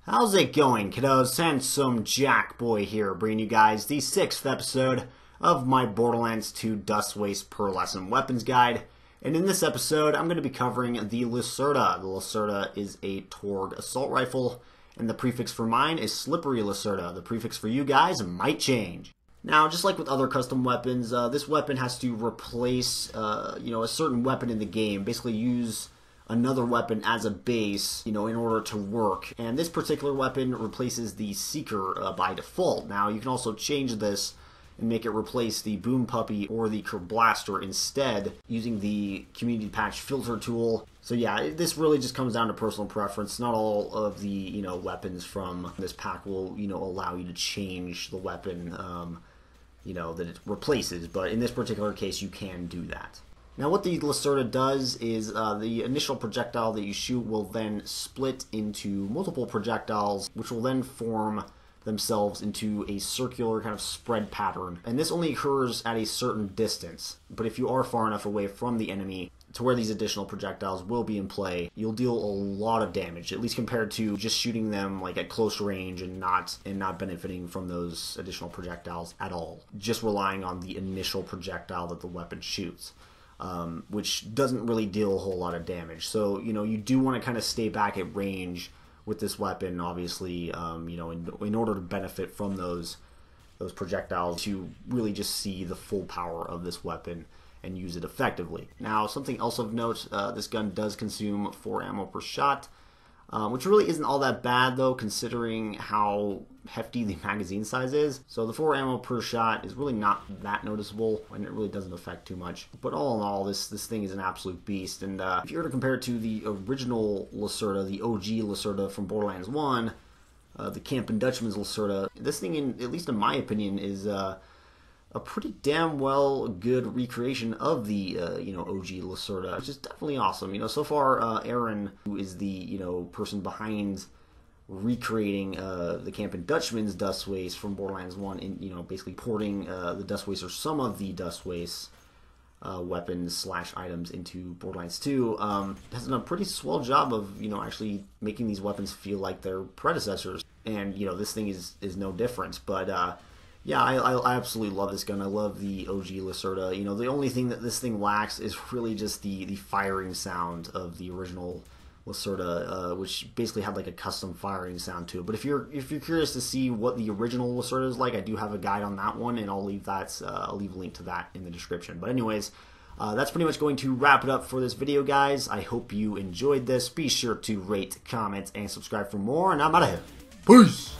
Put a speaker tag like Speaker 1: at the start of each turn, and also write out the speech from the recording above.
Speaker 1: How's it going, kiddos? Handsome Jack Boy here, bringing you guys the 6th episode of my Borderlands 2 Dust Waste Pearlescent Weapons Guide. And in this episode, I'm going to be covering the Lacerta. The Lacerta is a Torg assault rifle, and the prefix for mine is Slippery Lacerta. The prefix for you guys might change. Now, just like with other custom weapons, this weapon has to replace, a certain weapon in the game. Basically, use another weapon as a base, in order to work. And this particular weapon replaces the Seeker by default. Now, you can also change this and make it replace the Boom Puppy or the Blaster instead using the Community Patch Filter tool. So yeah, this really just comes down to personal preference. Not all of the, weapons from this pack will, allow you to change the weapon, that it replaces. But in this particular case, you can do that. Now what the Lacerta does is the initial projectile that you shoot will then split into multiple projectiles, which will then form themselves into a circular kind of spread pattern. And this only occurs at a certain distance. But if you are far enough away from the enemy to where these additional projectiles will be in play, you'll deal a lot of damage, at least compared to just shooting them like at close range and not benefiting from those additional projectiles at all. Just relying on the initial projectile that the weapon shoots. Which doesn't really deal a whole lot of damage. So, you do want to kind of stay back at range with this weapon, obviously, in order to benefit from those projectiles, to really just see the full power of this weapon and use it effectively. Now, something else of note, this gun does consume 4 ammo per shot, which really isn't all that bad, though, considering how hefty the magazine size is. So the 4 ammo per shot is really not that noticeable, and it really doesn't affect too much. But all in all, this thing is an absolute beast. And if you were to compare it to the original Lacerta, the OG Lacerta from Borderlands 1, the Campin' Dutchman's Lacerta, this thing, at least in my opinion, is a pretty damn well good recreation of the OG Lacerta, which is definitely awesome. So far, Aaron, who is the person behind recreating the Campin' Dutchman's Dust Waste from Borderlands 1, and basically porting the Dust Waste or some of the Dust Waste weapons / items into Borderlands 2, has done a pretty swell job of actually making these weapons feel like their predecessors. And this thing is no different, but yeah, I absolutely love this gun. I love the OG Lacerta. The only thing that this thing lacks is really just the firing sound of the original Lacerta, which basically had like a custom firing sound to it. But if you're curious to see what the original Lacerta is like, I do have a guide on that one, and I'll leave a link to that in the description. But anyways, that's pretty much going to wrap it up for this video, guys. I hope you enjoyed this. Be sure to rate, comment, and subscribe for more, and I'm out of here. Peace!